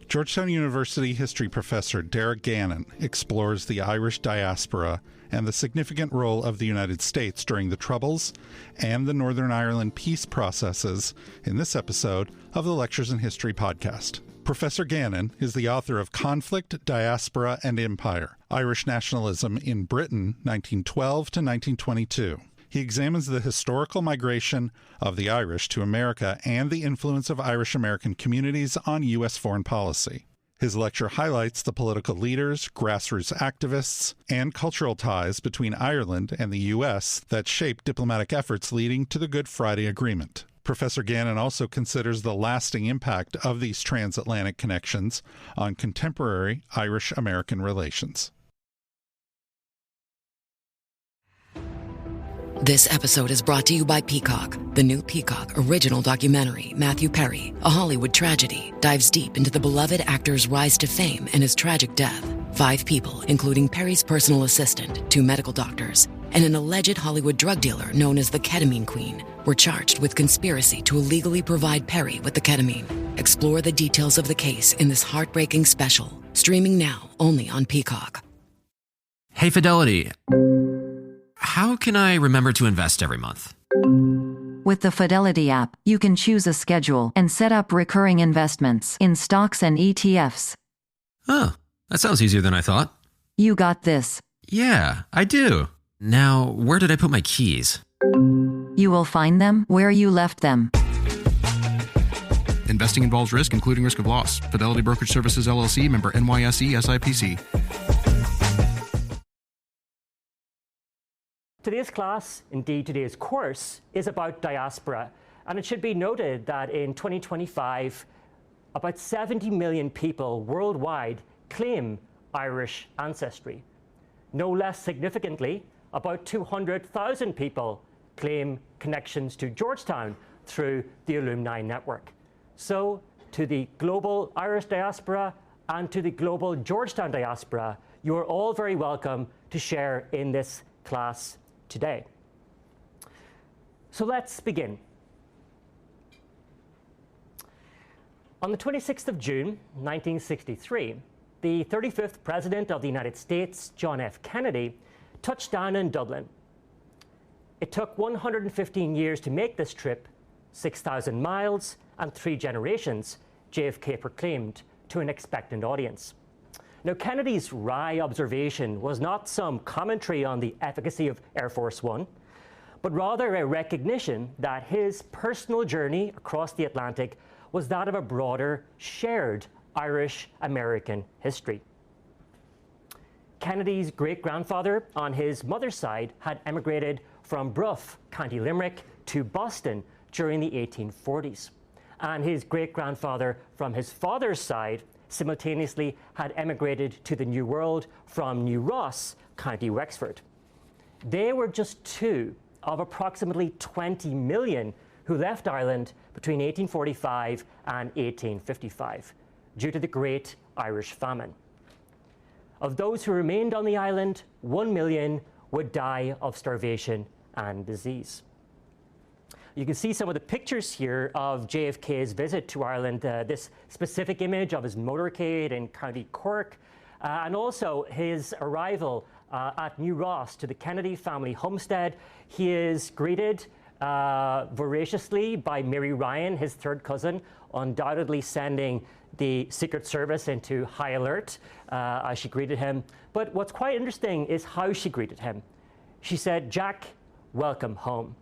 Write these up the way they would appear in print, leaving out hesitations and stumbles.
Georgetown University history professor Darragh Gannon explores the Irish diaspora and the significant role of the United States during the Troubles and the Northern Ireland peace processes in this episode of the Lectures in History podcast. Professor Gannon is the author of Conflict, Diaspora, and Empire, Irish Nationalism in Britain, 1912 to 1922. He examines the historical migration of the Irish to America and the influence of Irish-American communities on U.S. foreign policy. His lecture highlights the political leaders, grassroots activists, and cultural ties between Ireland and the U.S. that shaped diplomatic efforts leading to the Good Friday Agreement. Professor Gannon also considers the lasting impact of these transatlantic connections on contemporary Irish-American relations. This episode is brought to you by Peacock. The new Peacock original documentary, Matthew Perry, A Hollywood Tragedy, dives deep into the beloved actor's rise to fame and his tragic death. 5 people, including Perry's personal assistant, 2 medical doctors, and an alleged Hollywood drug dealer known as the Ketamine Queen, were charged with conspiracy to illegally provide Perry with the ketamine. Explore the details of the case in this heartbreaking special, streaming now only on Peacock. Hey, Fidelity. How can I remember to invest every month? With the Fidelity app, you can choose a schedule and set up recurring investments in stocks and ETFs. Oh, that sounds easier than I thought. You got this. Yeah, I do. Now, where did I put my keys? You will find them where you left them. Investing involves risk, including risk of loss. Fidelity Brokerage Services, LLC, member NYSE, SIPC. Today's class, indeed today's course, is about diaspora. And it should be noted that in 2025, about 70 million people worldwide claim Irish ancestry. No less significantly, about 200,000 people claim connections to Georgetown through the alumni network. So, to the global Irish diaspora and to the global Georgetown diaspora, you are all very welcome to share in this class today. So let's begin. On the 26th of June, 1963, the 35th President of the United States, John F. Kennedy, touched down in Dublin. It took 115 years to make this trip, 6,000 miles, and 3 generations, JFK proclaimed to an expectant audience. Now, Kennedy's wry observation was not some commentary on the efficacy of Air Force One, but rather a recognition that his personal journey across the Atlantic was that of a broader, shared Irish-American history. Kennedy's great-grandfather on his mother's side had emigrated from Bruff, County Limerick, to Boston during the 1840s. And his great-grandfather from his father's side simultaneously had emigrated to the New World from New Ross, County Wexford. They were just 2 of approximately 20 million who left Ireland between 1845 and 1855 due to the Great Irish Famine. Of those who remained on the island, 1 million would die of starvation and disease. You can see some of the pictures here of JFK's visit to Ireland, this specific image of his motorcade in County Cork, and also his arrival at New Ross to the Kennedy family homestead. He is greeted voraciously by Mary Ryan, his 3rd cousin, undoubtedly sending the Secret Service into high alert as she greeted him. But what's quite interesting is how she greeted him. She said, "Jack, welcome home."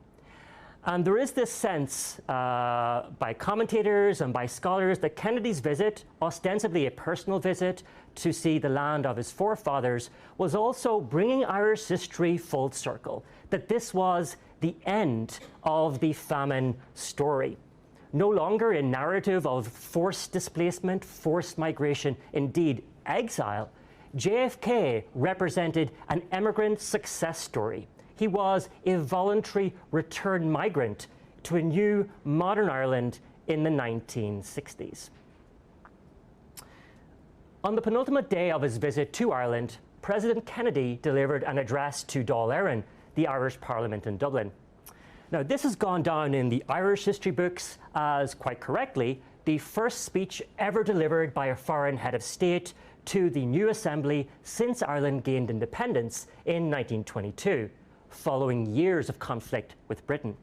And there is this sense by commentators and by scholars that Kennedy's visit, ostensibly a personal visit to see the land of his forefathers, was also bringing Irish history full circle, that this was the end of the famine story. No longer a narrative of forced displacement, forced migration, indeed exile, JFK represented an immigrant success story. He was a voluntary return migrant to a new modern Ireland in the 1960s. On the penultimate day of his visit to Ireland, President Kennedy delivered an address to Dáil Éireann, the Irish Parliament in Dublin. Now, this has gone down in the Irish history books as, quite correctly, the first speech ever delivered by a foreign head of state to the new assembly since Ireland gained independence in 1922, following years of conflict with Britain.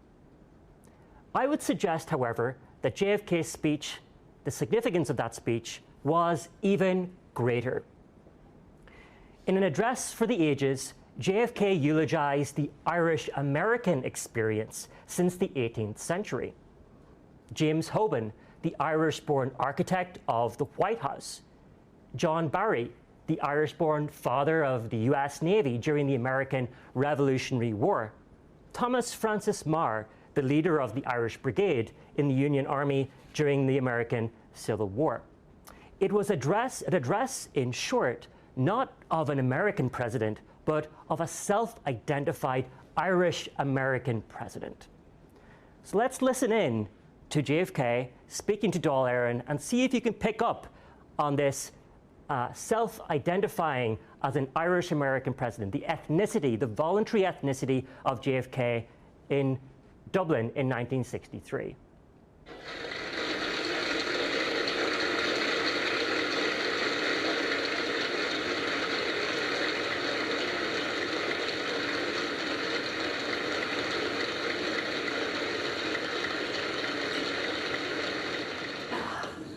I would suggest, however, that JFK's speech, the significance of that speech, was even greater. In an address for the ages, JFK eulogized the Irish-American experience since the 18th century. James Hoban, the Irish-born architect of the White House. John Barry, the Irish-born father of the US Navy during the American Revolutionary War. Thomas Francis Meagher, the leader of the Irish Brigade in the Union Army during the American Civil War. It was an address, in short, not of an American president, but of a self-identified Irish-American president. So let's listen in to JFK speaking to Dáil Éireann and see if you can pick up on this self-identifying as an Irish-American president, the ethnicity, the voluntary ethnicity of JFK in Dublin in 1963.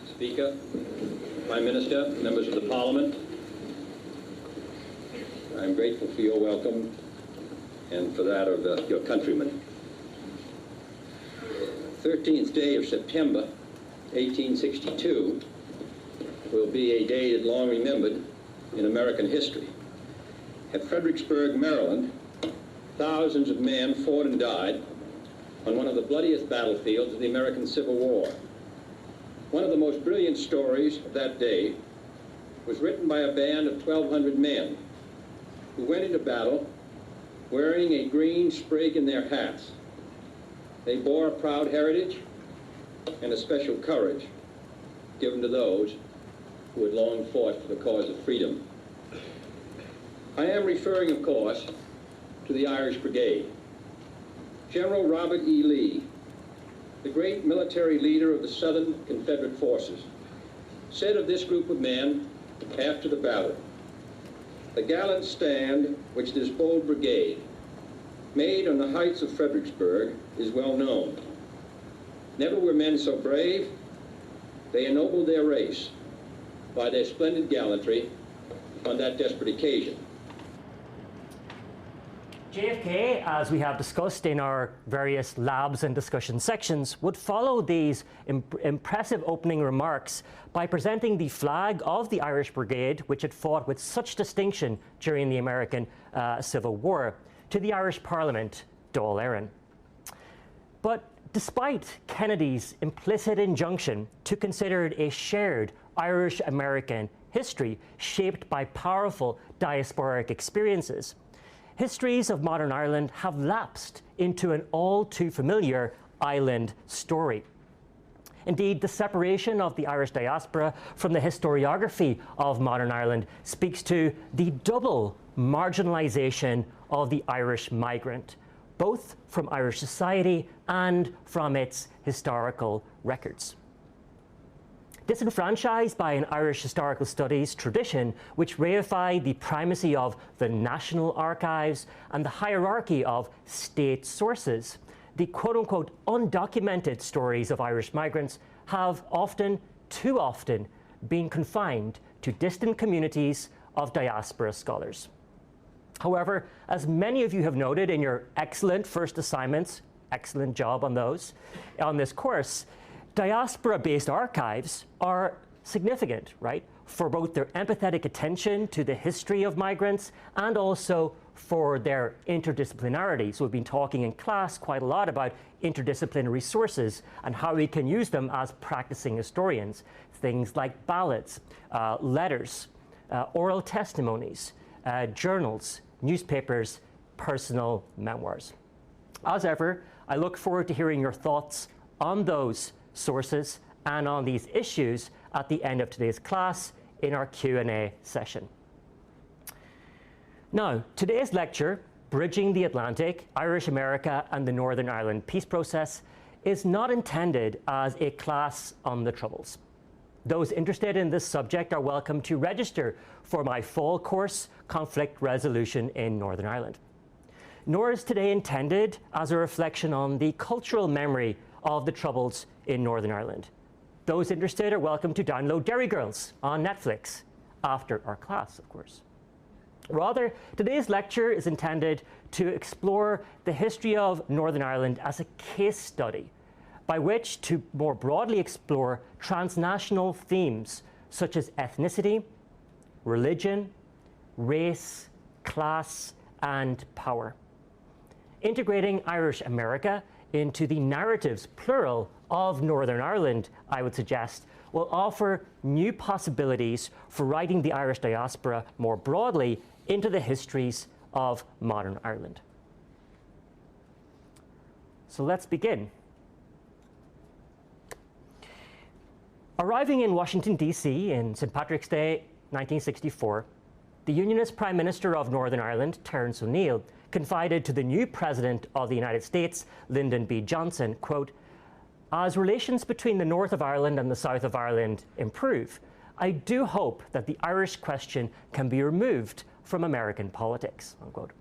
Speaker, Prime Minister, members of the Parliament, I'm grateful for your welcome and for that of your countrymen. 13th day of September, 1862, will be a day that long remembered in American history. At Fredericksburg, Maryland, thousands of men fought and died on one of the bloodiest battlefields of the American Civil War. One of the most brilliant stories of that day was written by a band of 1,200 men who went into battle wearing a green sprig in their hats. They bore a proud heritage and a special courage given to those who had long fought for the cause of freedom. I am referring, of course, to the Irish Brigade. General Robert E. Lee, the great military leader of the Southern Confederate forces, said of this group of men after the battle, "The gallant stand which this bold brigade made on the heights of Fredericksburg is well known. Never were men so brave. They ennobled their race by their splendid gallantry on that desperate occasion." JFK, as we have discussed in our various labs and discussion sections, would follow these impressive opening remarks by presenting the flag of the Irish Brigade, which had fought with such distinction during the American Civil War, to the Irish Parliament, Dáil Éireann. But despite Kennedy's implicit injunction to consider it a shared Irish-American history shaped by powerful diasporic experiences, histories of modern Ireland have lapsed into an all too familiar island story. Indeed, the separation of the Irish diaspora from the historiography of modern Ireland speaks to the double marginalisation of the Irish migrant, both from Irish society and from its historical records. Disenfranchised by an Irish historical studies tradition which reified the primacy of the national archives and the hierarchy of state sources, the quote-unquote undocumented stories of Irish migrants have often, too often, been confined to distant communities of diaspora scholars. However, as many of you have noted in your excellent first assignments, excellent job on those, on this course, diaspora-based archives are significant, right, for both their empathetic attention to the history of migrants and also for their interdisciplinarity. So we've been talking in class quite a lot about interdisciplinary sources and how we can use them as practicing historians. Things like ballads, letters, oral testimonies, journals, newspapers, personal memoirs. As ever, I look forward to hearing your thoughts on those sources and on these issues at the end of today's class in our Q&A session. Now, today's lecture, Bridging the Atlantic, Irish America and the Northern Ireland Peace Process, is not intended as a class on the Troubles. Those interested in this subject are welcome to register for my fall course, Conflict Resolution in Northern Ireland. Nor is today intended as a reflection on the cultural memory of the Troubles in Northern Ireland. Those interested are welcome to download Derry Girls on Netflix after our class, of course. Rather, today's lecture is intended to explore the history of Northern Ireland as a case study, by which to more broadly explore transnational themes such as ethnicity, religion, race, class, and power. Integrating Irish America into the narratives, plural, of Northern Ireland, I would suggest, will offer new possibilities for writing the Irish diaspora more broadly into the histories of modern Ireland. So let's begin. Arriving in Washington, D.C. in St. Patrick's Day, 1964, the Unionist Prime Minister of Northern Ireland, Terence O'Neill, confided to the new President of the United States, Lyndon B. Johnson, quote, "As relations between the North of Ireland and the South of Ireland improve, I do hope that the Irish question can be removed from American politics," unquote.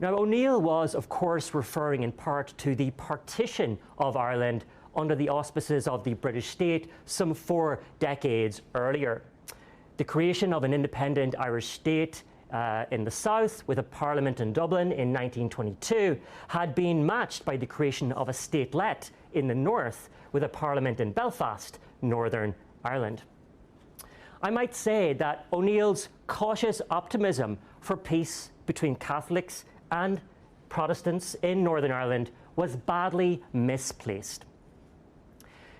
Now, O'Neill was, of course, referring in part to the partition of Ireland under the auspices of the British state some 4 decades earlier. The creation of an independent Irish state in the south with a parliament in Dublin in 1922 had been matched by the creation of a statelet in the north with a parliament in Belfast, Northern Ireland. I might say that O'Neill's cautious optimism for peace between Catholics and Protestants in Northern Ireland was badly misplaced.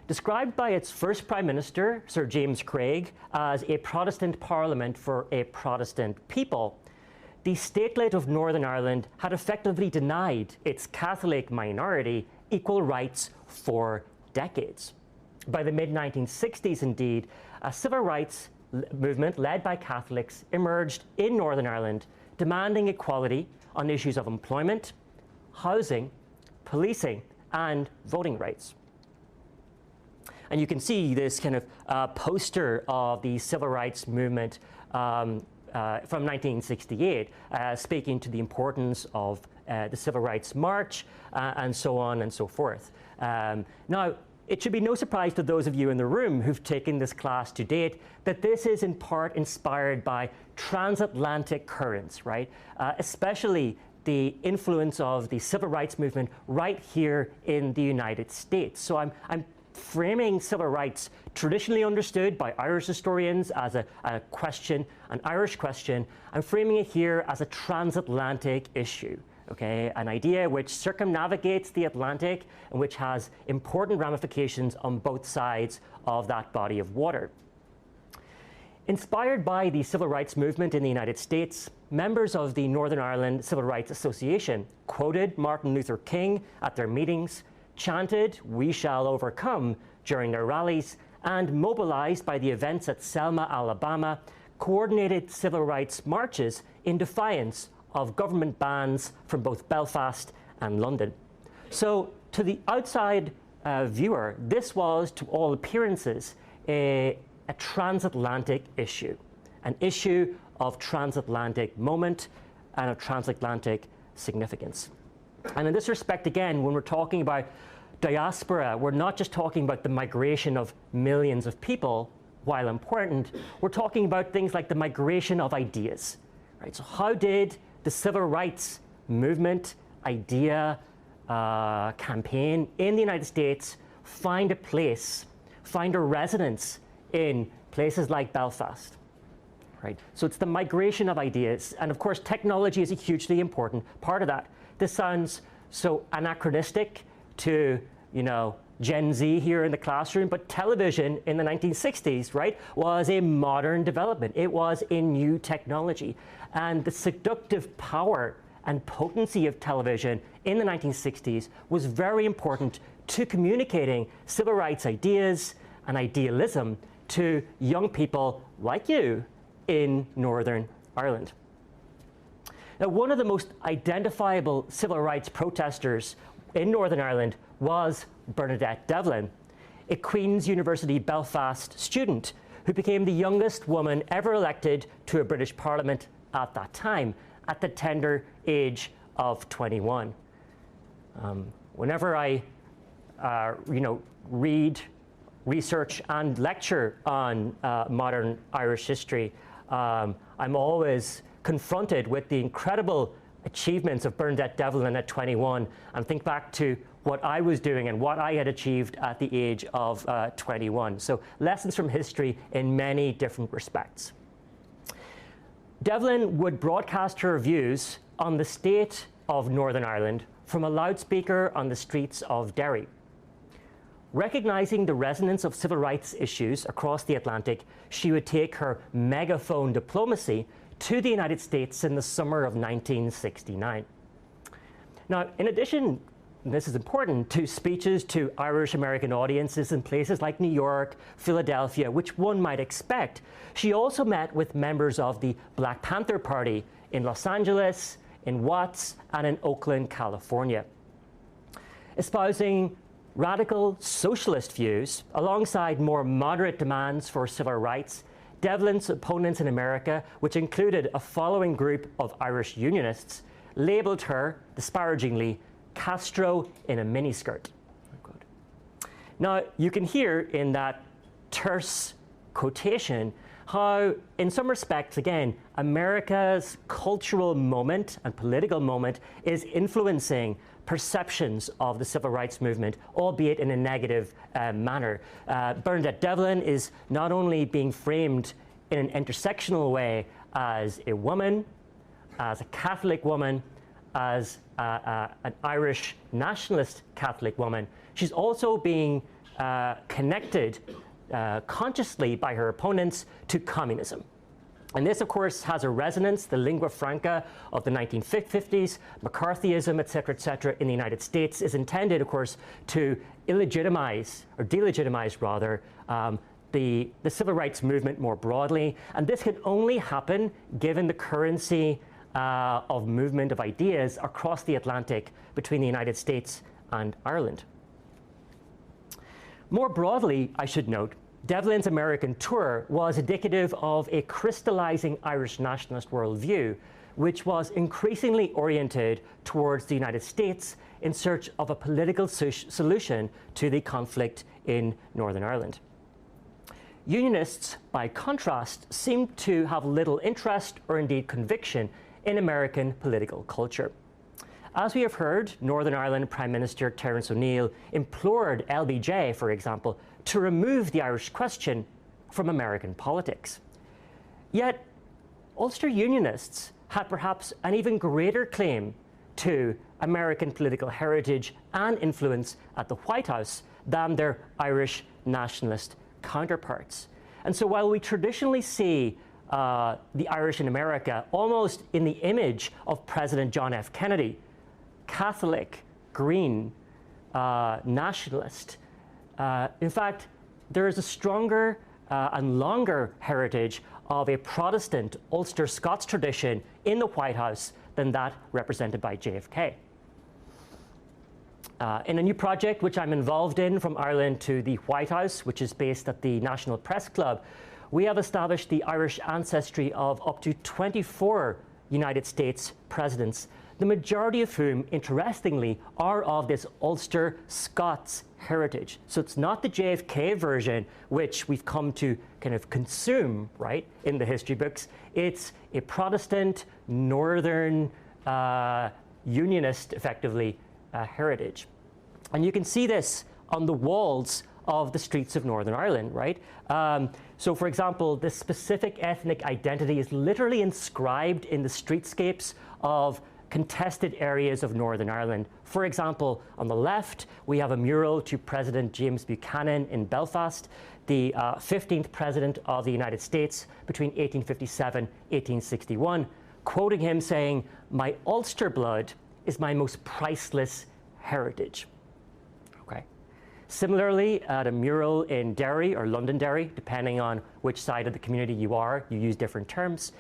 Described by its first Prime Minister, Sir James Craig, as a Protestant Parliament for a Protestant people, the statelet of Northern Ireland had effectively denied its Catholic minority equal rights for decades. By the mid-1960s, indeed, a civil rights movement led by Catholics emerged in Northern Ireland, demanding equality on issues of employment, housing, policing, and voting rights. And you can see this kind of poster of the civil rights movement from 1968, speaking to the importance of the Civil Rights March and so on and so forth. Now, it should be no surprise to those of you in the room who've taken this class to date that this is in part inspired by transatlantic currents, right? Especially the influence of the civil rights movement right here in the United States. So I'm framing civil rights traditionally understood by Irish historians as a question, an Irish question. I'm framing it here as a transatlantic issue, okay? An idea which circumnavigates the Atlantic and which has important ramifications on both sides of that body of water. Inspired by the civil rights movement in the United States, members of the Northern Ireland Civil Rights Association quoted Martin Luther King at their meetings, chanted "We shall overcome" during their rallies, and mobilized by the events at Selma, Alabama, coordinated civil rights marches in defiance of government bans from both Belfast and London. So to the outside viewer, this was, to all appearances, a transatlantic issue, an issue of transatlantic moment and of transatlantic significance. And in this respect, again, when we're talking about diaspora, we're not just talking about the migration of millions of people, while important, we're talking about things like the migration of ideas, right? So how did the civil rights movement, idea, campaign in the United States find a place, find a resonance in places like Belfast, right? So it's the migration of ideas. And of course, technology is a hugely important part of that. This sounds so anachronistic to, Gen Z here in the classroom, but television in the 1960s, right, was a modern development. It was a new technology. And the seductive power and potency of television in the 1960s was very important to communicating civil rights ideas and idealism to young people like you in Northern Ireland. Now, one of the most identifiable civil rights protesters in Northern Ireland was Bernadette Devlin, a Queen's University Belfast student who became the youngest woman ever elected to a British Parliament at that time, at the tender age of 21. Whenever I read, research, and lecture on modern Irish history, I'm always confronted with the incredible achievements of Bernadette Devlin at 21, and think back to what I was doing and what I had achieved at the age of 21. So lessons from history in many different respects. Devlin would broadcast her views on the state of Northern Ireland from a loudspeaker on the streets of Derry. Recognizing the resonance of civil rights issues across the Atlantic, she would take her megaphone diplomacy to the United States in the summer of 1969. Now, in addition, and this is important, to speeches to Irish American audiences in places like New York, Philadelphia, which one might expect, she also met with members of the Black Panther Party in Los Angeles, in Watts, and in Oakland, California. Espousing radical socialist views alongside more moderate demands for civil rights, Devlin's opponents in America, which included a following group of Irish Unionists, labelled her, disparagingly, Castro in a miniskirt. Now, you can hear in that terse quotation how, in some respects, again, America's cultural moment and political moment is influencing perceptions of the civil rights movement, albeit in a negative manner. Bernadette Devlin is not only being framed in an intersectional way as a woman, as a Catholic woman, as an Irish nationalist Catholic woman, she's also being connected consciously by her opponents to communism. And this, of course, has a resonance, the lingua franca of the 1950s, McCarthyism, et cetera, in the United States is intended, of course, to illegitimize, or delegitimize rather, the civil rights movement more broadly. And this can only happen given the currency of movement of ideas across the Atlantic between the United States and Ireland. More broadly, I should note, Devlin's American tour was indicative of a crystallizing Irish nationalist worldview, which was increasingly oriented towards the United States in search of a political solution to the conflict in Northern Ireland. Unionists, by contrast, seemed to have little interest or indeed conviction in American political culture. As we have heard, Northern Ireland Prime Minister Terence O'Neill implored LBJ, for example, to remove the Irish question from American politics. Yet, Ulster Unionists had perhaps an even greater claim to American political heritage and influence at the White House than their Irish nationalist counterparts. And so while we traditionally see the Irish in America almost in the image of President John F. Kennedy, Catholic, green, nationalist, in fact, there is a stronger and longer heritage of a Protestant Ulster Scots tradition in the White House than that represented by JFK. In a new project which I'm involved in, From Ireland to the White House, which is based at the National Press Club, we have established the Irish ancestry of up to 24 United States presidents, the majority of whom, interestingly, are of this Ulster Scots heritage. So it's not the JFK version, which we've come to kind of consume, right, in the history books. It's a Protestant, Northern, Unionist, effectively, heritage. And you can see this on the walls of the streets of Northern Ireland, right? So, for example, this specific ethnic identity is literally inscribed in the streetscapes of contested areas of Northern Ireland. For example, on the left, we have a mural to President James Buchanan in Belfast, the 15th President of the United States between 1857 and 1861, quoting him saying, "My Ulster blood is my most priceless heritage." Okay. Similarly, at a mural in Derry or Londonderry, depending on which side of the community you are, you use different terms.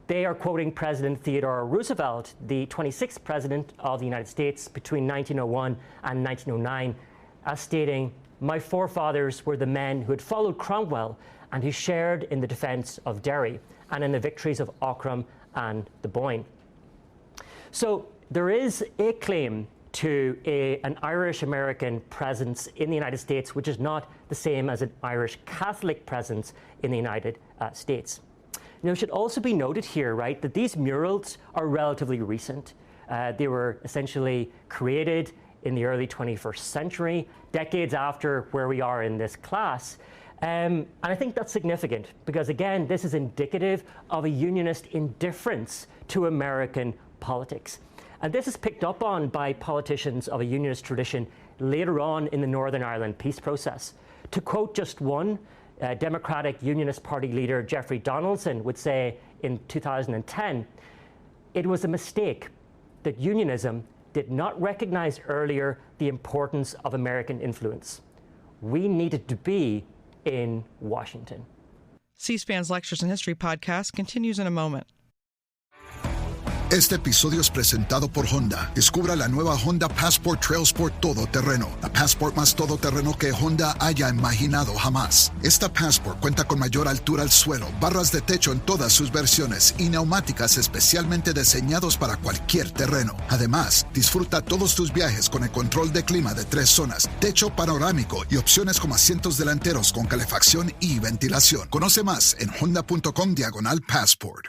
They are quoting President Theodore Roosevelt, the 26th President of the United States between 1901 and 1909, as stating, "My forefathers were the men who had followed Cromwell and who shared in the defence of Derry and in the victories of Aughrim and the Boyne." So there is a claim to an Irish-American presence in the United States, which is not the same as an Irish Catholic presence in the United States. Now, it should also be noted here, right, that these murals are relatively recent. They were essentially created in the early 21st century, decades after where we are in this class. And I think that's significant because, again, this is indicative of a unionist indifference to American politics. And this is picked up on by politicians of a unionist tradition later on in the Northern Ireland peace process. To quote just one, Democratic Unionist Party leader Jeffrey Donaldson would say in 2010, "It was a mistake that unionism did not recognize earlier the importance of American influence. We needed to be in Washington." C-SPAN's Lectures in History podcast continues in a moment. Este episodio es presentado por Honda. Descubra la nueva Honda Passport Trail Sport todoterreno. La Passport más todoterreno que Honda haya imaginado jamás. Esta Passport cuenta con mayor altura al suelo, barras de techo en todas sus versiones y neumáticas especialmente diseñados para cualquier terreno. Además, disfruta todos tus viajes con el control de clima de 3 zonas, techo panorámico y opciones como asientos delanteros con calefacción y ventilación. Conoce más en honda.com/Passport.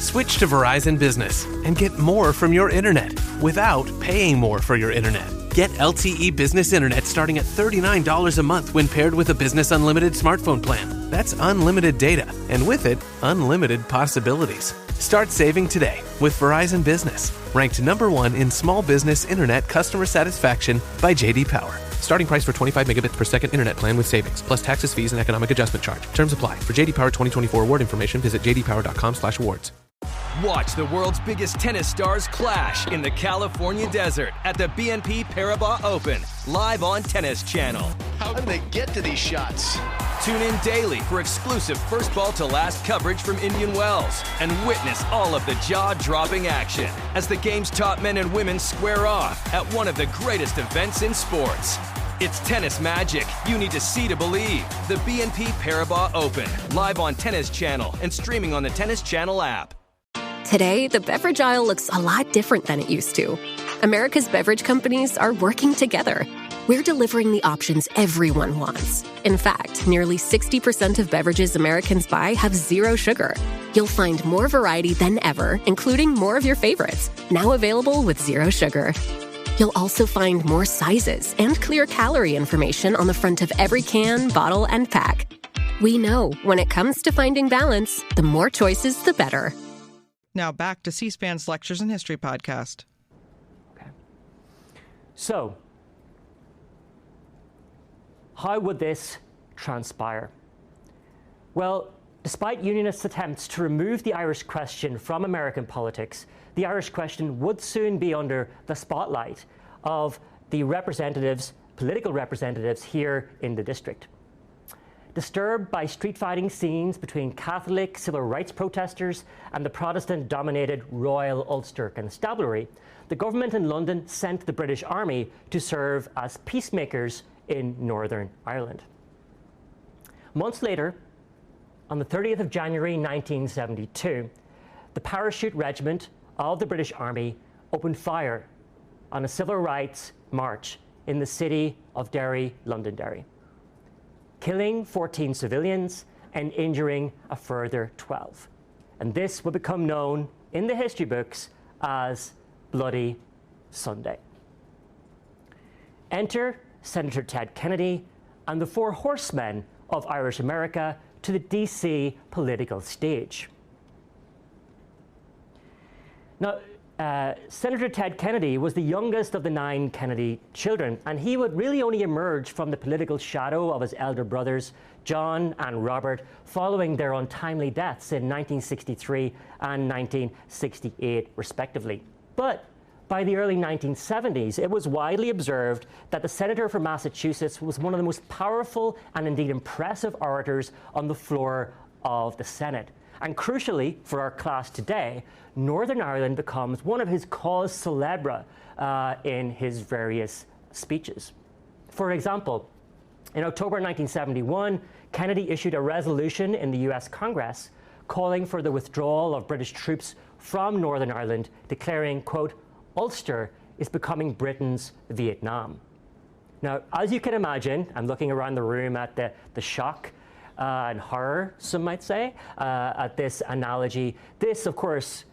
Switch to Verizon Business and get more from your internet without paying more for your internet. Get LTE Business Internet starting at $39 a month when paired with a Business Unlimited smartphone plan. That's unlimited data, and with it, unlimited possibilities. Start saving today with Verizon Business, ranked #1 in small business internet customer satisfaction by J.D. Power. Starting price for 25 megabits per second internet plan with savings, plus taxes, fees, and economic adjustment charge. Terms apply. For J.D. Power 2024 award information, visit jdpower.com/awards. Watch the world's biggest tennis stars clash in the California desert at the BNP Paribas Open, live on Tennis Channel. How do they get to these shots? Tune in daily for exclusive first ball to last coverage from Indian Wells and witness all of the jaw-dropping action as the game's top men and women square off at one of the greatest events in sports. It's tennis magic you need to see to believe. The BNP Paribas Open, live on Tennis Channel and streaming on the Tennis Channel app. Today, the beverage aisle looks a lot different than it used to. America's beverage companies are working together. We're delivering the options everyone wants. In fact, nearly 60% of beverages Americans buy have 0 sugar. You'll find more variety than ever, including more of your favorites, now available with 0 sugar. You'll also find more sizes and clear calorie information on the front of every can, bottle, and pack. We know when it comes to finding balance, the more choices, the better. Now back to C-SPAN's Lectures in History podcast. Okay. So, how would this transpire? Well, despite Unionist attempts to remove the Irish question from American politics, the Irish question would soon be under the spotlight of the representatives, political representatives here in the district. Disturbed by street fighting scenes between Catholic civil rights protesters and the Protestant-dominated Royal Ulster Constabulary, the government in London sent the British Army to serve as peacemakers in Northern Ireland. Months later, on the 30th of January 1972, the Parachute Regiment of the British Army opened fire on a civil rights march in the city of Derry, Londonderry, killing 14 civilians and injuring a further 12. And this would become known in the history books as Bloody Sunday. Enter Senator Ted Kennedy and the 4 horsemen of Irish America to the DC political stage. Now, Senator Ted Kennedy was the youngest of the 9 Kennedy children, and he would really only emerge from the political shadow of his elder brothers, John and Robert, following their untimely deaths in 1963 and 1968, respectively. But by the early 1970s, it was widely observed that the senator from Massachusetts was one of the most powerful and indeed impressive orators on the floor of the Senate. And crucially, for our class today, Northern Ireland becomes one of his cause célèbre in his various speeches. For example, in October 1971, Kennedy issued a resolution in the US Congress calling for the withdrawal of British troops from Northern Ireland, declaring, quote, Ulster is becoming Britain's Vietnam. Now, as you can imagine, I'm looking around the room at the shock and horror, some might say, at this analogy. This, of course,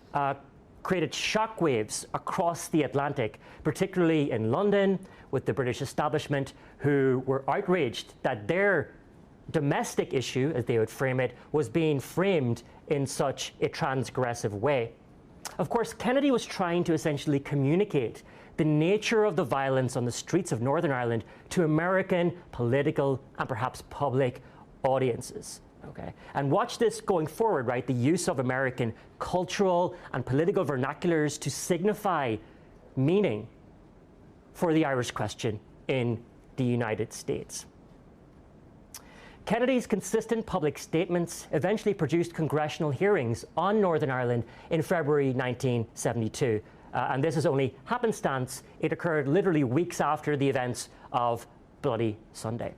created shockwaves across the Atlantic, particularly in London, with the British establishment who were outraged that their domestic issue, as they would frame it, was being framed in such a transgressive way. Of course, Kennedy was trying to essentially communicate the nature of the violence on the streets of Northern Ireland to American political and perhaps public audiences. Okay, and watch this going forward, right? The use of American cultural and political vernaculars to signify meaning for the Irish question in the United States. Kennedy's consistent public statements eventually produced congressional hearings on Northern Ireland in February 1972. And this is only happenstance. It occurred literally weeks after the events of Bloody Sunday.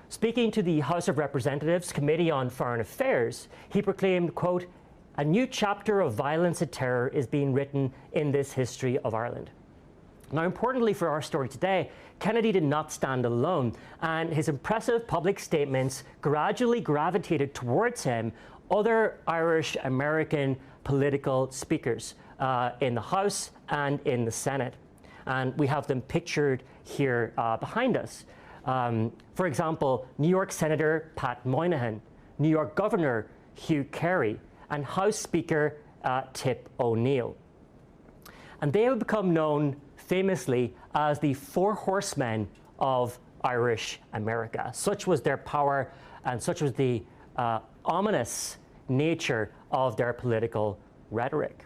Speaking to the House of Representatives Committee on Foreign Affairs, he proclaimed, quote, a new chapter of violence and terror is being written in this history of Ireland. Now, importantly for our story today, Kennedy did not stand alone, and his impressive public statements gradually gravitated towards him other Irish American political speakers in the House and in the Senate. And we have them pictured here behind us. For example, New York Senator Pat Moynihan, New York Governor Hugh Carey, and House Speaker Tip O'Neill. And they have become known famously as the Four Horsemen of Irish America. Such was their power and such was the ominous nature of their political rhetoric.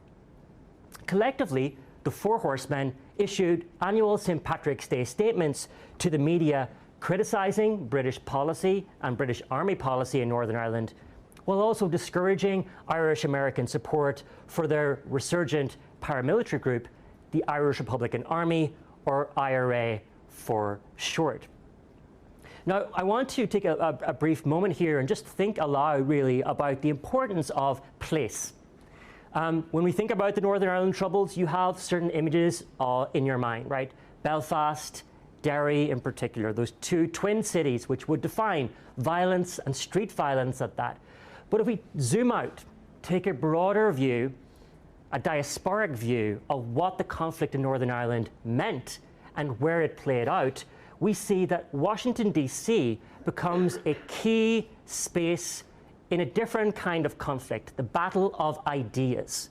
Collectively, the Four Horsemen issued annual St. Patrick's Day statements to the media criticizing British policy and British Army policy in Northern Ireland, while also discouraging Irish American support for their resurgent paramilitary group, the Irish Republican Army, or IRA for short. Now, I want to take a brief moment here and just think aloud, really, about the importance of place. When we think about the Northern Ireland Troubles, you have certain images in your mind, right? Belfast, Derry in particular, those two twin cities which would define violence and street violence at that. But if we zoom out, take a broader view, a diasporic view of what the conflict in Northern Ireland meant and where it played out, we see that Washington, D.C. becomes a key space in a different kind of conflict, the battle of ideas.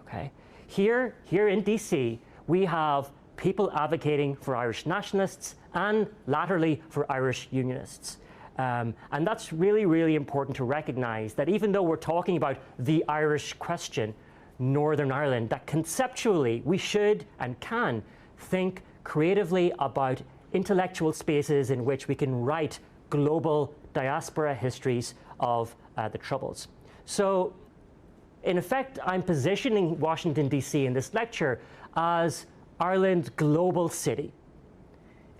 Okay? Here in D.C., we have people advocating for Irish nationalists and latterly for Irish unionists. And that's really, really important to recognize that even though we're talking about the Irish question, Northern Ireland, that conceptually we should and can think creatively about intellectual spaces in which we can write global diaspora histories of the Troubles. So, in effect, I'm positioning Washington, D.C. in this lecture as Ireland's global city,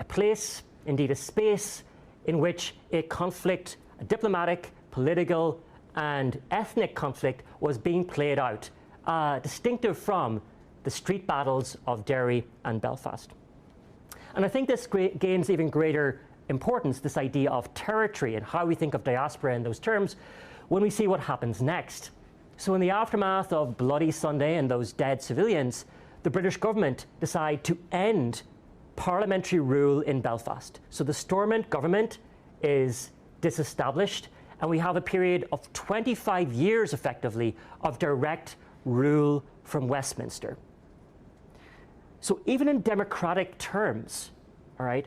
a place, indeed a space, in which a conflict, a diplomatic, political, and ethnic conflict was being played out, distinctive from the street battles of Derry and Belfast. And I think this gains even greater importance, this idea of territory and how we think of diaspora in those terms, when we see what happens next. So in the aftermath of Bloody Sunday and those dead civilians, the British government decide to end parliamentary rule in Belfast. So the Stormont government is disestablished, and we have a period of 25 years, effectively, of direct rule from Westminster. So even in democratic terms, all right,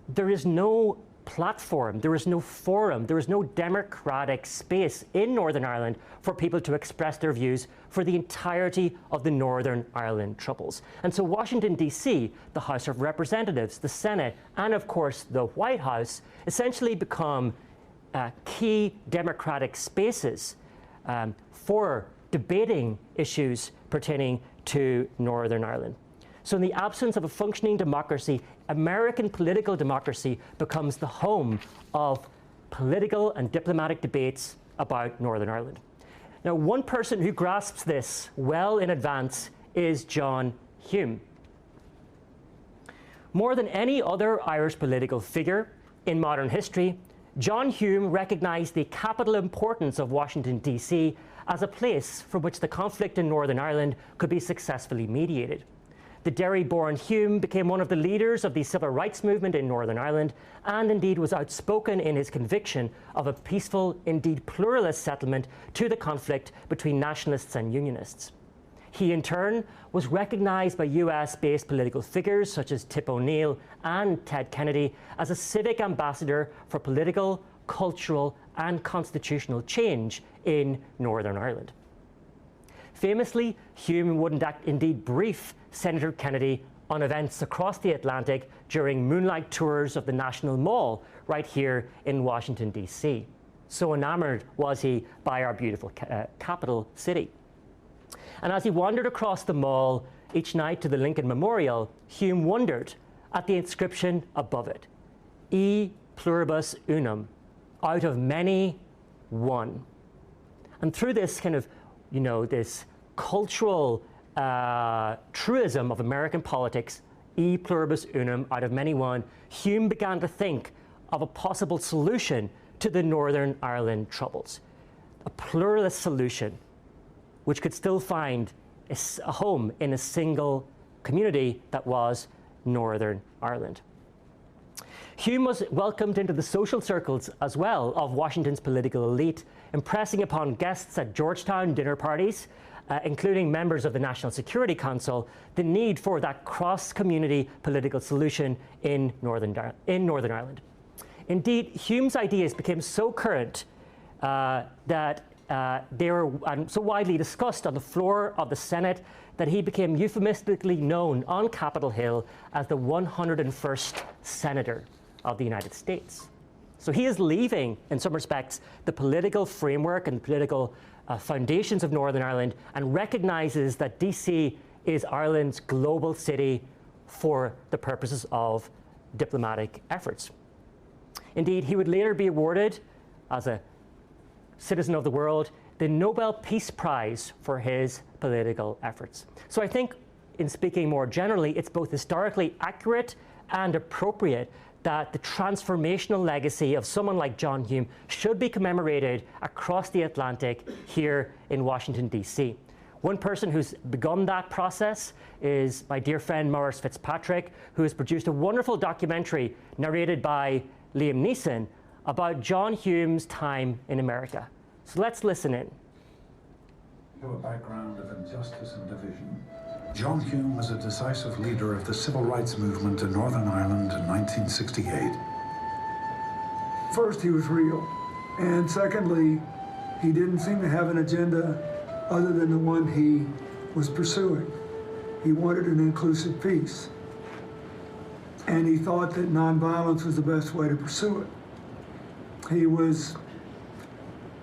there is no platform, there is no forum, there is no democratic space in Northern Ireland for people to express their views for the entirety of the Northern Ireland Troubles. And so Washington, D.C., the House of Representatives, the Senate, and of course the White House essentially become key democratic spaces for debating issues pertaining to Northern Ireland. So in the absence of a functioning democracy, American political democracy becomes the home of political and diplomatic debates about Northern Ireland. Now, one person who grasps this well in advance is John Hume. More than any other Irish political figure in modern history, John Hume recognized the capital importance of Washington, D.C. as a place from which the conflict in Northern Ireland could be successfully mediated. The Derry-born Hume became one of the leaders of the civil rights movement in Northern Ireland, and indeed was outspoken in his conviction of a peaceful, indeed pluralist settlement to the conflict between nationalists and unionists. He, in turn, was recognized by US-based political figures such as Tip O'Neill and Ted Kennedy as a civic ambassador for political, cultural, and constitutional change in Northern Ireland. Famously, Hume would indeed brief Senator Kennedy on events across the Atlantic during moonlight tours of the National Mall right here in Washington, D.C. So enamored was he by our beautiful capital city. And as he wandered across the mall each night to the Lincoln Memorial, Hume wondered at the inscription above it, E pluribus unum, out of many, one. And through this kind of, this cultural truism of American politics, E pluribus unum, out of many, one, Hume began to think of a possible solution to the Northern Ireland troubles, a pluralist solution which could still find a home in a single community that was Northern Ireland. Hume was welcomed into the social circles as well of Washington's political elite, impressing upon guests at Georgetown dinner parties, including members of the National Security Council, the need for that cross-community political solution in Northern Ireland. Indeed, Hume's ideas became so current that they were so widely discussed on the floor of the Senate that he became euphemistically known on Capitol Hill as the 101st Senator of the United States. So he is leaving, in some respects, the political framework and political foundations of Northern Ireland and recognizes that DC is Ireland's global city for the purposes of diplomatic efforts. Indeed, he would later be awarded, as a citizen of the world, the Nobel Peace Prize for his political efforts. So I think, in speaking more generally, it's both historically accurate and appropriate that the transformational legacy of someone like John Hume should be commemorated across the Atlantic here in Washington, D.C. One person who's begun that process is my dear friend Maurice Fitzpatrick, who has produced a wonderful documentary narrated by Liam Neeson about John Hume's time in America. So let's listen in. To a background of injustice and division, John Hume was a decisive leader of the civil rights movement in Northern Ireland in 1968. First, he was real. And secondly, he didn't seem to have an agenda other than the one he was pursuing. He wanted an inclusive peace. And he thought that nonviolence was the best way to pursue it. He was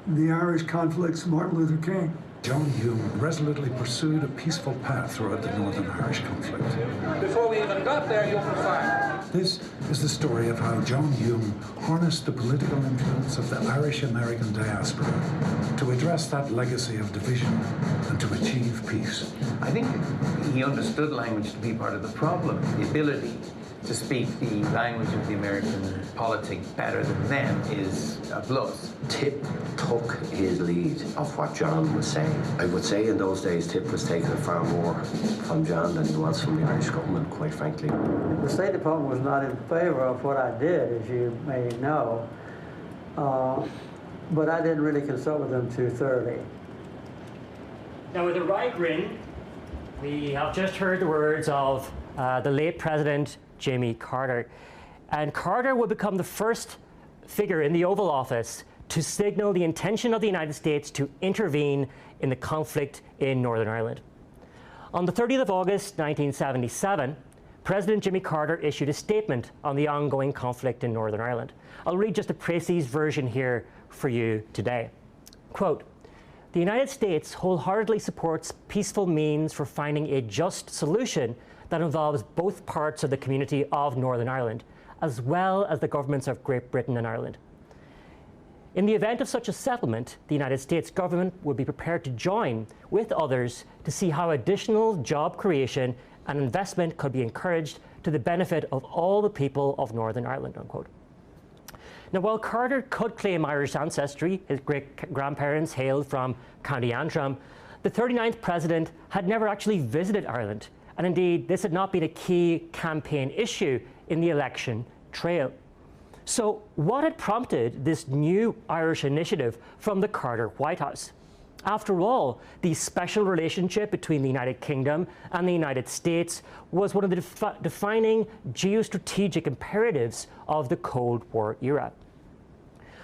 the Irish conflict's Martin Luther King. John Hume resolutely pursued a peaceful path throughout the Northern Irish conflict. Before we even got there, you opened fire. This is the story of how John Hume harnessed the political influence of the Irish-American diaspora to address that legacy of division and to achieve peace. I think he understood language to be part of the problem. The ability to speak the language of the American politic better than them is a plus. Tip took his lead of what John was saying. I would say in those days Tip was taking it far more from John than he was from the Irish government, quite frankly. The State Department was not in favor of what I did, as you may know, but I didn't really consult with them too thoroughly. Now, with a wry grin, we have just heard the words of the late President Jimmy Carter. And Carter would become the first figure in the Oval Office to signal the intention of the United States to intervene in the conflict in Northern Ireland. On the 30th of August, 1977, President Jimmy Carter issued a statement on the ongoing conflict in Northern Ireland. I'll read just a précis version here for you today. Quote, "The United States wholeheartedly supports peaceful means for finding a just solution that involves both parts of the community of Northern Ireland, as well as the governments of Great Britain and Ireland. In the event of such a settlement, the United States government would be prepared to join with others to see how additional job creation and investment could be encouraged to the benefit of all the people of Northern Ireland, unquote. Now, while Carter could claim Irish ancestry, his great-grandparents hailed from County Antrim, the 39th president had never actually visited Ireland, and indeed this had not been a key campaign issue in the election trail. So what had prompted this new Irish initiative from the Carter White House? After all, the special relationship between the United Kingdom and the United States was one of the defining geostrategic imperatives of the Cold War era.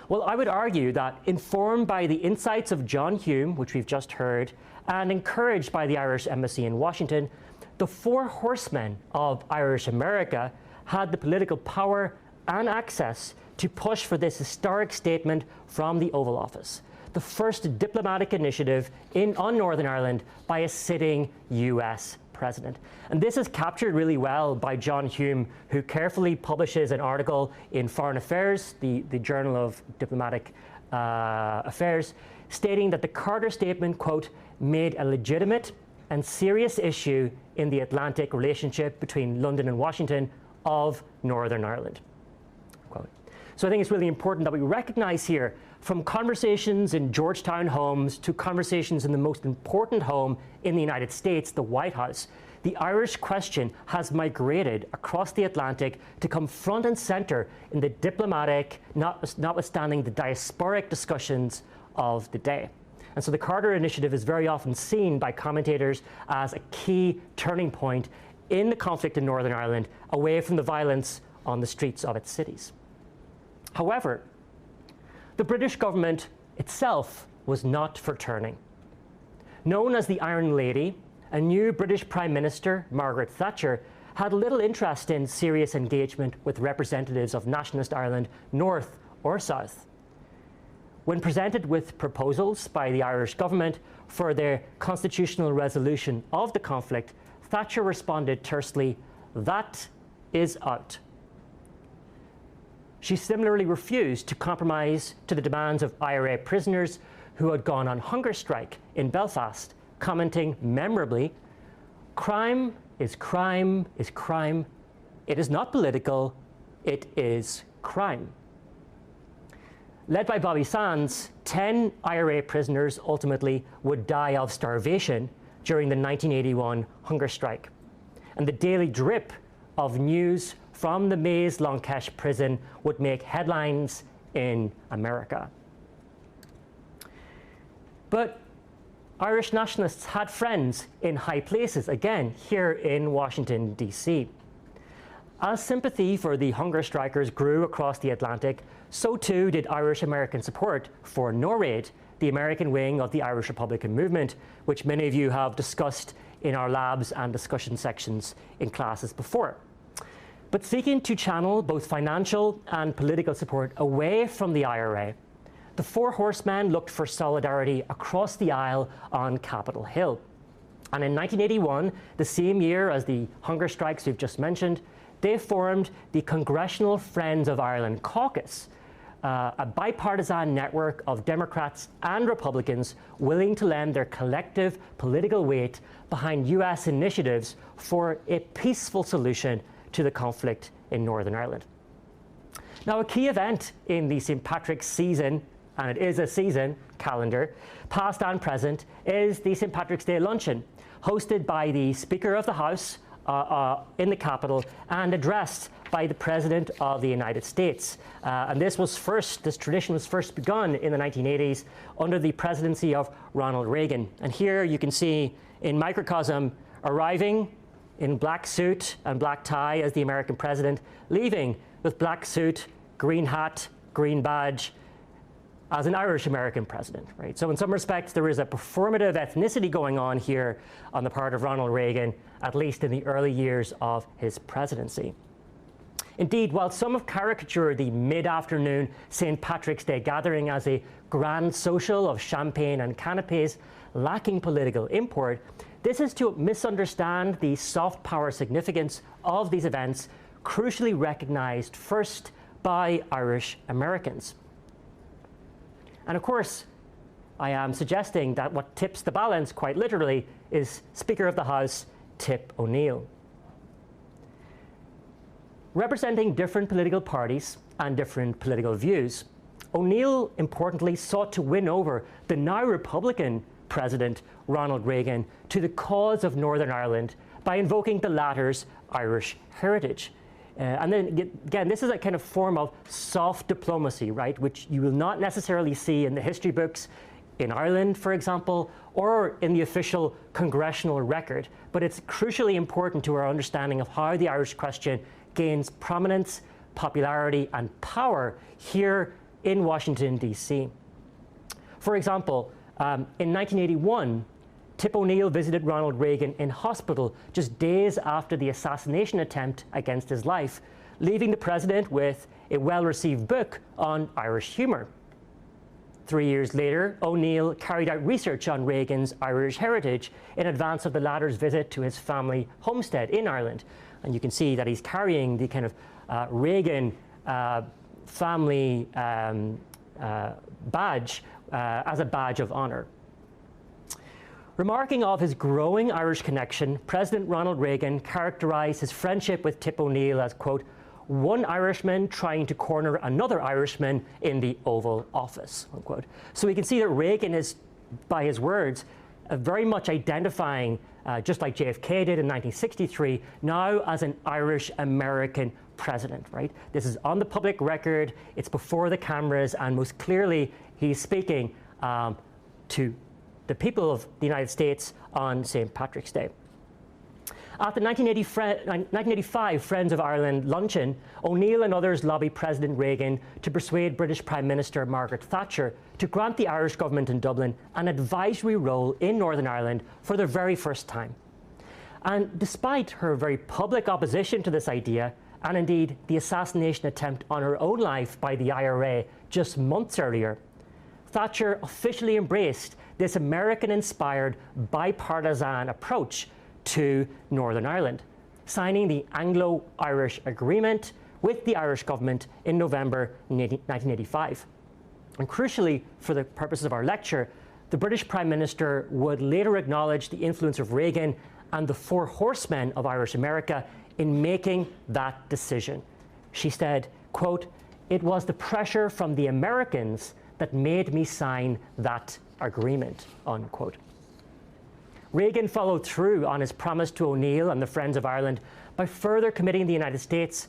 Well, I would argue that, informed by the insights of John Hume, which we've just heard, and encouraged by the Irish Embassy in Washington, the four horsemen of Irish America had the political power and access to push for this historic statement from the Oval Office, the first diplomatic initiative on Northern Ireland by a sitting US president. And this is captured really well by John Hume, who carefully publishes an article in Foreign Affairs, the Journal of Diplomatic Affairs, stating that the Carter statement, quote, made a legitimate and serious issue in the Atlantic relationship between London and Washington of Northern Ireland. Quote. So I think it's really important that we recognize here, from conversations in Georgetown homes to conversations in the most important home in the United States, the White House, the Irish question has migrated across the Atlantic to come front and center in the diplomatic, notwithstanding the diasporic discussions of the day. And so the Carter Initiative is very often seen by commentators as a key turning point in the conflict in Northern Ireland, away from the violence on the streets of its cities. However, the British government itself was not for turning. Known as the Iron Lady, a new British Prime Minister, Margaret Thatcher, had little interest in serious engagement with representatives of nationalist Ireland, north or south. When presented with proposals by the Irish government for their constitutional resolution of the conflict, Thatcher responded tersely, "That is out." She similarly refused to compromise to the demands of IRA prisoners who had gone on hunger strike in Belfast, commenting memorably, "Crime is crime is crime. It is not political, it is crime." Led by Bobby Sands, 10 IRA prisoners ultimately would die of starvation during the 1981 hunger strike. And the daily drip of news from the Maze Longkesh prison would make headlines in America. But Irish nationalists had friends in high places, again, here in Washington, D.C. As sympathy for the hunger strikers grew across the Atlantic, so too did Irish American support for NORAID, the American wing of the Irish Republican movement, which many of you have discussed in our labs and discussion sections in classes before. But seeking to channel both financial and political support away from the IRA, the Four Horsemen looked for solidarity across the aisle on Capitol Hill. And in 1981, the same year as the hunger strikes we've just mentioned, they formed the Congressional Friends of Ireland Caucus, a bipartisan network of Democrats and Republicans willing to lend their collective political weight behind US initiatives for a peaceful solution to the conflict in Northern Ireland. Now, a key event in the St. Patrick's season, and it is a season calendar, past and present, is the St. Patrick's Day luncheon, hosted by the Speaker of the House in the Capitol and addressed by the President of the United States. And this tradition was first begun in the 1980s under the presidency of Ronald Reagan. And here you can see in microcosm arriving in black suit and black tie as the American president, leaving with black suit, green hat, green badge, as an Irish American president, right? So in some respects, there is a performative ethnicity going on here on the part of Ronald Reagan, at least in the early years of his presidency. Indeed, while some have caricatured the mid-afternoon St. Patrick's Day gathering as a grand social of champagne and canapes lacking political import, This is to misunderstand the soft power significance of these events, crucially recognized first by Irish Americans. And of course, I am suggesting that what tips the balance, quite literally, is Speaker of the House Tip O'Neill. Representing different political parties and different political views, O'Neill importantly sought to win over the now Republican President Ronald Reagan to the cause of Northern Ireland by invoking the latter's Irish heritage. And then again, this is a kind of form of soft diplomacy, right, which you will not necessarily see in the history books in Ireland, for example, or in the official congressional record. But it's crucially important to our understanding of how the Irish question gains prominence, popularity, and power here in Washington, D.C. For example, in 1981, Tip O'Neill visited Ronald Reagan in hospital just days after the assassination attempt against his life, leaving the president with a well-received book on Irish humour. 3 years later, O'Neill carried out research on Reagan's Irish heritage in advance of the latter's visit to his family homestead in Ireland. And you can see that he's carrying the kind of Reagan family badge as a badge of honour. Remarking of his growing Irish connection, President Ronald Reagan characterised his friendship with Tip O'Neill as, quote, one Irishman trying to corner another Irishman in the Oval Office, unquote. So we can see that Reagan is, by his words, very much identifying, just like JFK did in 1963, now as an Irish-American president, right? This is on the public record, it's before the cameras, and most clearly he's speaking to the people of the United States on St. Patrick's Day. At the 1985 Friends of Ireland luncheon, O'Neill and others lobbied President Reagan to persuade British Prime Minister Margaret Thatcher to grant the Irish government in Dublin an advisory role in Northern Ireland for the very first time. And despite her very public opposition to this idea, and indeed the assassination attempt on her own life by the IRA just months earlier, Thatcher officially embraced this American-inspired bipartisan approach to Northern Ireland, signing the Anglo-Irish Agreement with the Irish government in November 1985. And crucially, for the purposes of our lecture, the British Prime Minister would later acknowledge the influence of Reagan and the four horsemen of Irish America in making that decision. She said, quote, it was the pressure from the Americans that made me sign that agreement, unquote. Reagan followed through on his promise to O'Neill and the Friends of Ireland by further committing the United States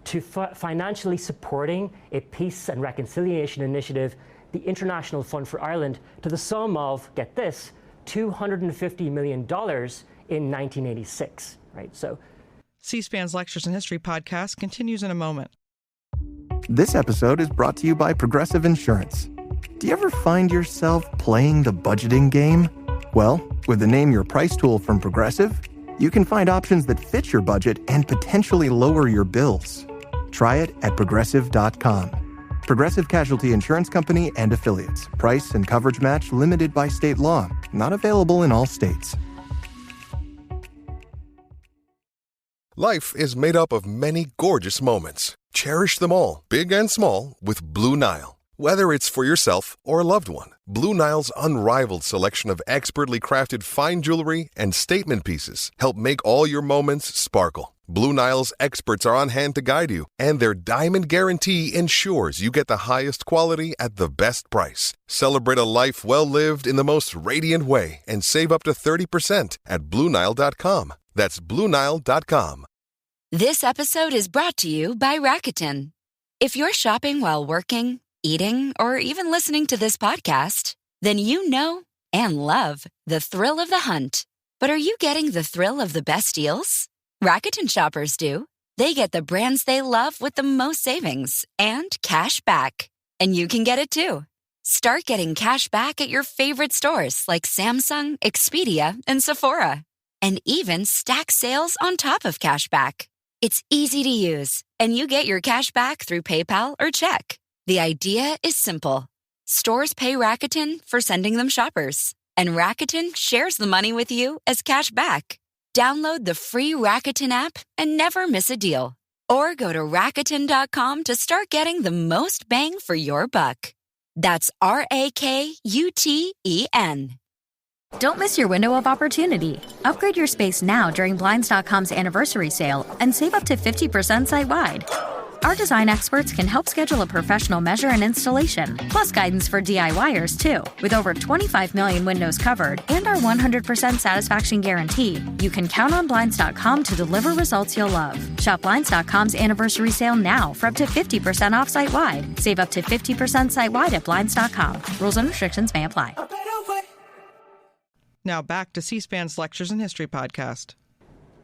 to financially supporting a peace and reconciliation initiative, the International Fund for Ireland, to the sum of, get this, $250 million in 1986, right? So, C-SPAN's Lectures in History podcast continues in a moment. This episode is brought to you by Progressive Insurance. Do you ever find yourself playing the budgeting game? Well, with the Name Your Price tool from Progressive, you can find options that fit your budget and potentially lower your bills. Try it at Progressive.com. Progressive Casualty Insurance Company and Affiliates. Price and coverage match limited by state law. Not available in all states. Life is made up of many gorgeous moments. Cherish them all, big and small, with Blue Nile. Whether it's for yourself or a loved one, Blue Nile's unrivaled selection of expertly crafted fine jewelry and statement pieces help make all your moments sparkle. Blue Nile's experts are on hand to guide you, and their diamond guarantee ensures you get the highest quality at the best price. Celebrate a life well lived in the most radiant way and save up to 30% at BlueNile.com. That's BlueNile.com. This episode is brought to you by Rakuten. If you're shopping while working, eating, or even listening to this podcast, then you know and love the thrill of the hunt. But are you getting the thrill of the best deals? Rakuten shoppers do. They get the brands they love with the most savings and cash back. And you can get it too. Start getting cash back at your favorite stores like Samsung, Expedia, and Sephora. And even stack sales on top of cash back. It's easy to use, and you get your cash back through PayPal or check. The idea is simple. Stores pay Rakuten for sending them shoppers. And Rakuten shares the money with you as cash back. Download the free Rakuten app and never miss a deal. Or go to Rakuten.com to start getting the most bang for your buck. That's RAKUTEN. Don't miss your window of opportunity. Upgrade your space now during Blinds.com's anniversary sale and save up to 50% site-wide. Our design experts can help schedule a professional measure and installation, plus guidance for DIYers too. With over 25 million windows covered and our 100% satisfaction guarantee, you can count on Blinds.com to deliver results you'll love. Shop Blinds.com's anniversary sale now for up to 50% off site-wide. Save up to 50% site-wide at Blinds.com. Rules and restrictions may apply. Now back to C-SPAN's Lectures in History podcast.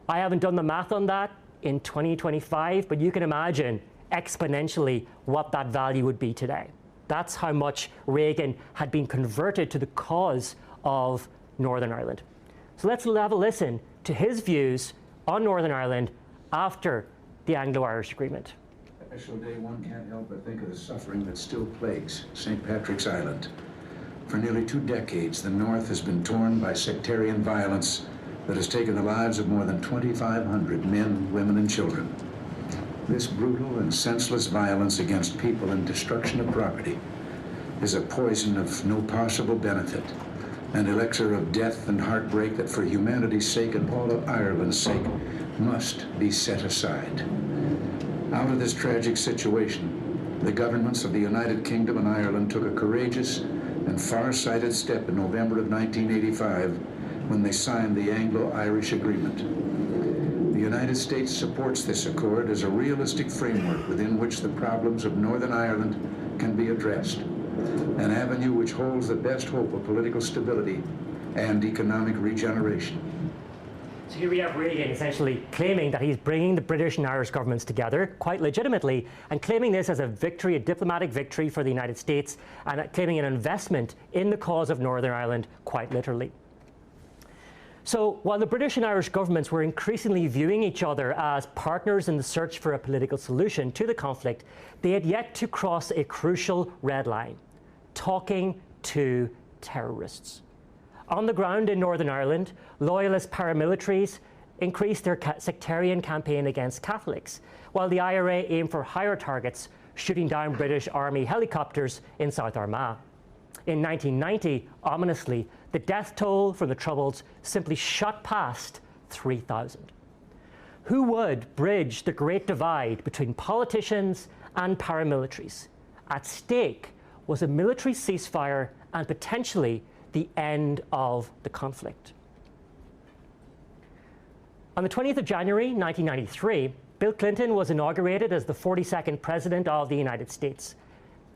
I haven't done the math on that in 2025, but you can imagine exponentially what that value would be today. That's how much Reagan had been converted to the cause of Northern Ireland. So let's have a listen to his views on Northern Ireland after the Anglo-Irish Agreement. Special day, one can't help but think of the suffering that still plagues St. Patrick's Island. For nearly 2 decades, the North has been torn by sectarian violence that has taken the lives of more than 2,500 men, women, and children. This brutal and senseless violence against people and destruction of property is a poison of no possible benefit, an elixir of death and heartbreak that for humanity's sake and all of Ireland's sake must be set aside. Out of this tragic situation, the governments of the United Kingdom and Ireland took a courageous and far-sighted step in November of 1985 when they signed the Anglo-Irish Agreement. The United States supports this accord as a realistic framework within which the problems of Northern Ireland can be addressed, an avenue which holds the best hope of political stability and economic regeneration. So here we have Reagan essentially claiming that he's bringing the British and Irish governments together, quite legitimately, and claiming this as a victory, a diplomatic victory for the United States, and claiming an investment in the cause of Northern Ireland, quite literally. So while the British and Irish governments were increasingly viewing each other as partners in the search for a political solution to the conflict, they had yet to cross a crucial red line: talking to terrorists. On the ground in Northern Ireland, loyalist paramilitaries increased their sectarian campaign against Catholics, while the IRA aimed for higher targets, shooting down British Army helicopters in South Armagh. In 1990, ominously, the death toll from the Troubles simply shot past 3,000. Who would bridge the great divide between politicians and paramilitaries? At stake was a military ceasefire and potentially the end of the conflict. On the 20th of January, 1993, Bill Clinton was inaugurated as the 42nd President of the United States.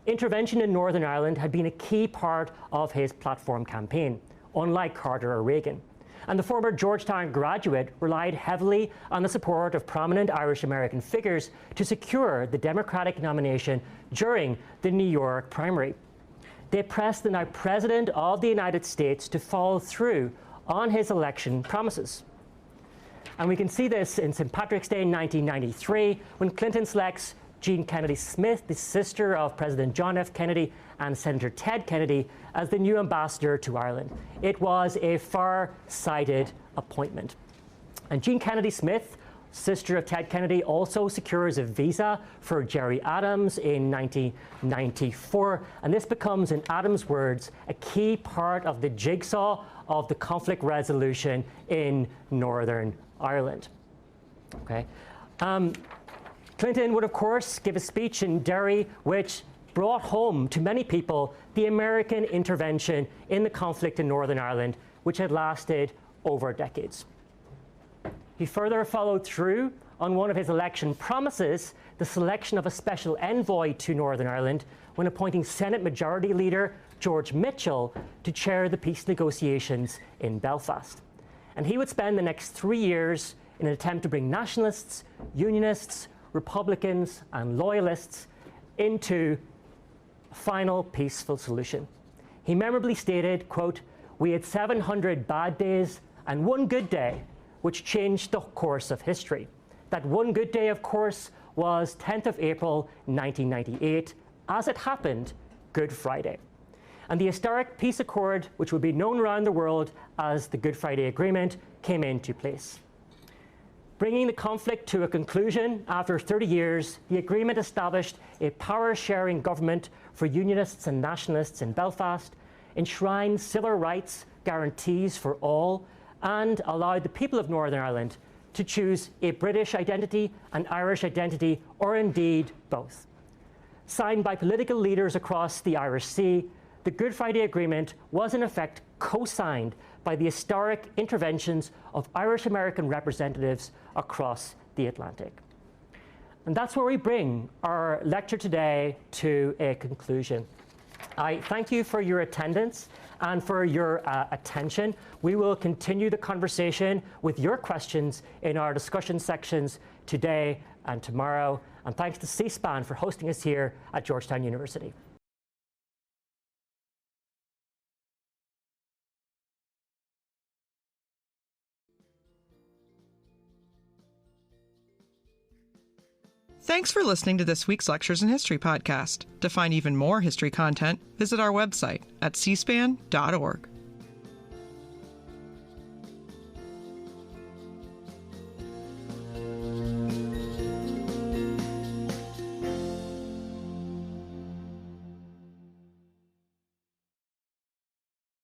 Intervention in Northern Ireland had been a key part of his platform campaign, unlike Carter or Reagan. And the former Georgetown graduate relied heavily on the support of prominent Irish-American figures to secure the Democratic nomination during the New York primary. They pressed the now President of the United States to follow through on his election promises. And we can see this in St. Patrick's Day 1993, when Clinton selects Jean Kennedy Smith, the sister of President John F. Kennedy and Senator Ted Kennedy, as the new ambassador to Ireland. It was a far-sighted appointment. And Jean Kennedy Smith, sister of Ted Kennedy, also secures a visa for Gerry Adams in 1994. And this becomes, in Adams' words, a key part of the jigsaw of the conflict resolution in Northern Ireland. Okay. Clinton would, of course, give a speech in Derry which brought home to many people the American intervention in the conflict in Northern Ireland, which had lasted over decades. He further followed through on one of his election promises, the selection of a special envoy to Northern Ireland, when appointing Senate Majority Leader George Mitchell to chair the peace negotiations in Belfast. And he would spend the next 3 years in an attempt to bring nationalists, unionists, Republicans, and loyalists into a final peaceful solution. He memorably stated, quote, "We had 700 bad days and one good day, which changed the course of history." That one good day, of course, was 10th of April, 1998, as it happened, Good Friday. And the historic peace accord, which would be known around the world as the Good Friday Agreement, came into place. Bringing the conflict to a conclusion after 30 years, the agreement established a power-sharing government for Unionists and Nationalists in Belfast, enshrined civil rights guarantees for all, and allowed the people of Northern Ireland to choose a British identity, an Irish identity, or indeed both. Signed by political leaders across the Irish Sea, the Good Friday Agreement was in effect co-signed by the historic interventions of Irish-American representatives across the Atlantic. And that's where we bring our lecture today to a conclusion. I thank you for your attendance and for your attention. We will continue the conversation with your questions in our discussion sections today and tomorrow. And thanks to C-SPAN for hosting us here at Georgetown University. Thanks for listening to this week's Lectures in History podcast. To find even more history content, visit our website at cspan.org.